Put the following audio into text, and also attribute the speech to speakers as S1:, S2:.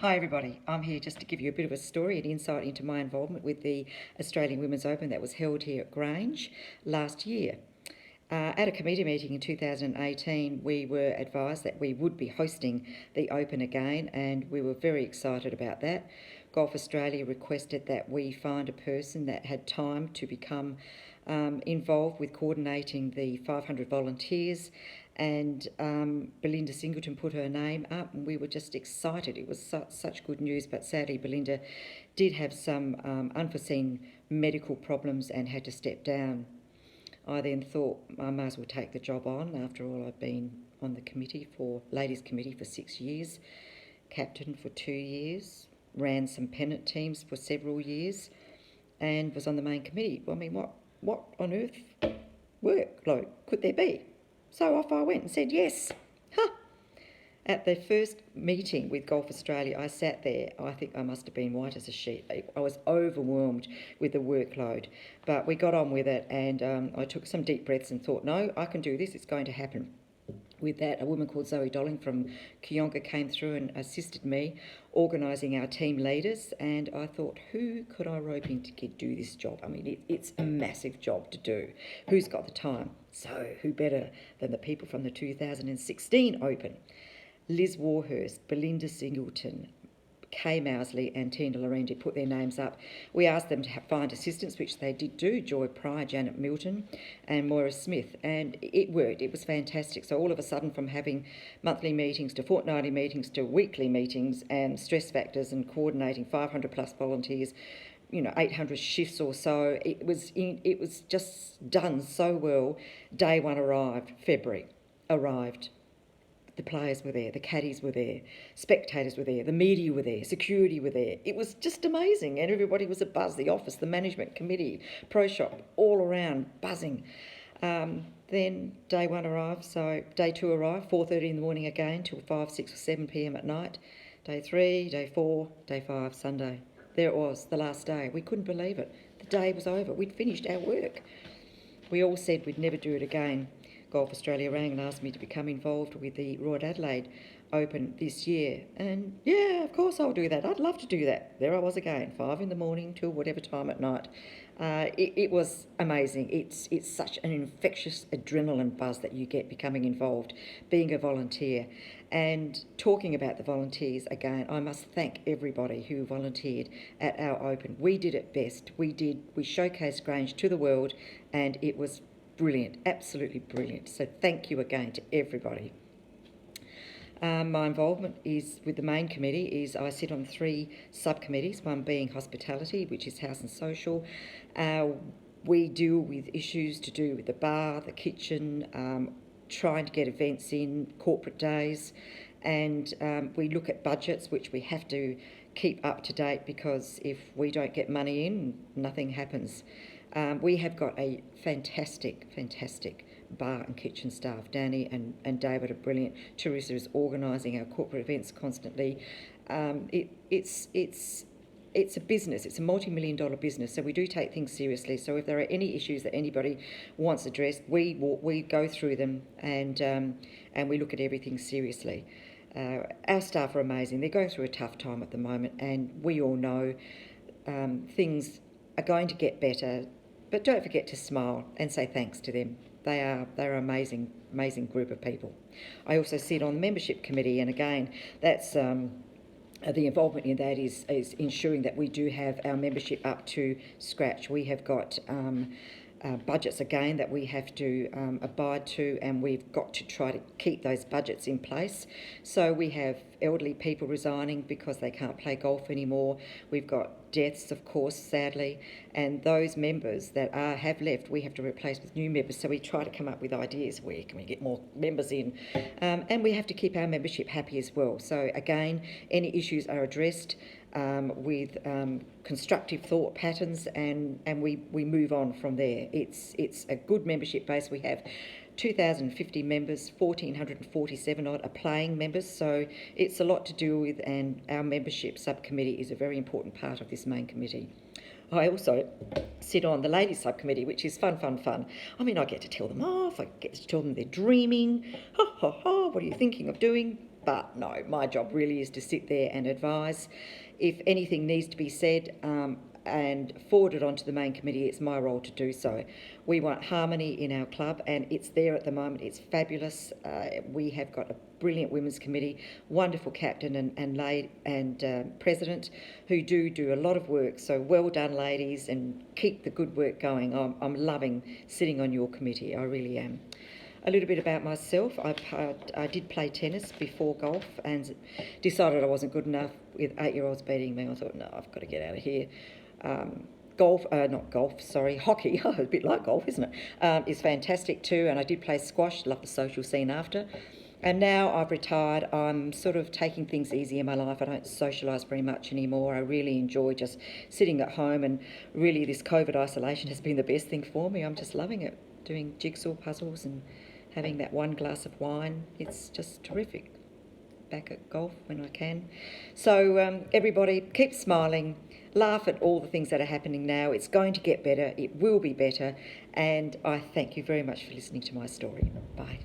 S1: Hi everybody, I'm here just to give you a bit of a story and insight into my involvement with the Australian Women's Open that was held here at Grange last year. At a committee meeting in 2018, we were advised that we would be hosting the Open again, and we were very excited about that. Golf Australia requested that we find a person that had time to become involved with coordinating the 500 volunteers, and Belinda Singleton put her name up, and we were just excited. It was such good news, but sadly Belinda did have some unforeseen medical problems and had to step down. I then thought I might as well take the job on. After all, I've been on the ladies committee for 6 years, captain for 2 years, ran some pennant teams for several years, and was on the main committee. I mean, what on earth workload could there be? So off I went and said yes. At the first meeting with Golf Australia, I sat there. I think I must have been white as a sheet. I was overwhelmed with the workload, but we got on with it, and I took some deep breaths and thought, no, I can do this. It's going to happen. With that, a woman called Zoe Dolling from Kionga came through and assisted me organising our team leaders, and I thought, who could I rope in to do this job? I mean, it's a massive job to do. Who's got the time? So who better than the people from the 2016 Open? Liz Warhurst, Belinda Singleton, Kay Mousley and Tina Lorendi put their names up. We asked them to find assistants, which they did do, Joy Pryor, Janet Milton and Moira Smith, and it worked. It was fantastic. So all of a sudden, from having monthly meetings to fortnightly meetings to weekly meetings and stress factors and coordinating 500 plus volunteers, 800 shifts or so, it was just done so well. Day one arrived, February arrived. The players were there, the caddies were there, spectators were there, the media were there, security were there. It was just amazing, and everybody was a buzz. The office, the management committee, pro shop, all around buzzing. Then day one arrived, so day two arrived, 4:30 in the morning again till 5, 6 or 7 p.m. at night. Day 3, day 4, day 5, Sunday. There it was, the last day. We couldn't believe it. The day was over. We'd finished our work. We all said we'd never do it again. Golf Australia rang and asked me to become involved with the Royal Adelaide Open this year. And yeah, of course I'll do that. I'd love to do that. There I was again, 5 in the morning till whatever time at night. It was amazing. It's such an infectious adrenaline buzz that you get becoming involved, being a volunteer. And talking about the volunteers again, I must thank everybody who volunteered at our Open. We did it best. We showcased Grange to the world, and it was brilliant, absolutely brilliant. So thank you again to everybody. My involvement is with the main committee. I sit on 3 subcommittees, one being hospitality, which is house and social. We deal with issues to do with the bar, the kitchen, trying to get events in, corporate days, and we look at budgets, which we have to keep up to date, because if we don't get money in, nothing happens. We have got a fantastic bar and kitchen staff. Danny and David are brilliant. Teresa is organising our corporate events constantly. It's a business. It's a multi-million-dollar business, so we do take things seriously. So if there are any issues that anybody wants addressed, we go through them and we look at everything seriously. Our staff are amazing. They're going through a tough time at the moment, and we all know things are going to get better. But don't forget to smile and say thanks to them. They're an amazing group of people. I also sit on the membership committee, and again, that's the involvement in that is ensuring that we do have our membership up to scratch. We have got budgets again that we have to abide to, and we've got to try to keep those budgets in place. So we have elderly people resigning because they can't play golf anymore. We've got deaths, of course, sadly, and those members that have left, we have to replace with new members. So we try to come up with ideas, where can we get more members in, and we have to keep our membership happy as well. So again, any issues are addressed with constructive thought patterns, and we move on from there. It's a good membership base. We have 2,050 members, 1,447 odd are playing members, so it's a lot to deal with, and our membership subcommittee is a very important part of this main committee. I also sit on the ladies subcommittee, which is fun. I mean, I get to tell them off, I get to tell them they're dreaming. What are you thinking of doing? But no, my job really is to sit there and advise. If anything needs to be said and forwarded onto the main committee, it's my role to do so. We want harmony in our club, and it's there at the moment. It's fabulous. We have got a brilliant women's committee, wonderful captain and president who do a lot of work. So well done, ladies, and keep the good work going. I'm loving sitting on your committee. I really am. A little bit about myself. I did play tennis before golf and decided I wasn't good enough with 8-year-olds beating me. I thought, no, I've got to get out of here. Hockey, a bit like golf, isn't it? Is fantastic too, and I did play squash, love the social scene after. And now I've retired, I'm sort of taking things easy in my life. I don't socialise very much anymore. I really enjoy just sitting at home, and really this COVID isolation has been the best thing for me. I'm just loving it, doing jigsaw puzzles and having that one glass of wine. It's just terrific. Back at golf when I can. So everybody, keep smiling, laugh at all the things that are happening now. It's going to get better. It will be better. And I thank you very much for listening to my story. Bye.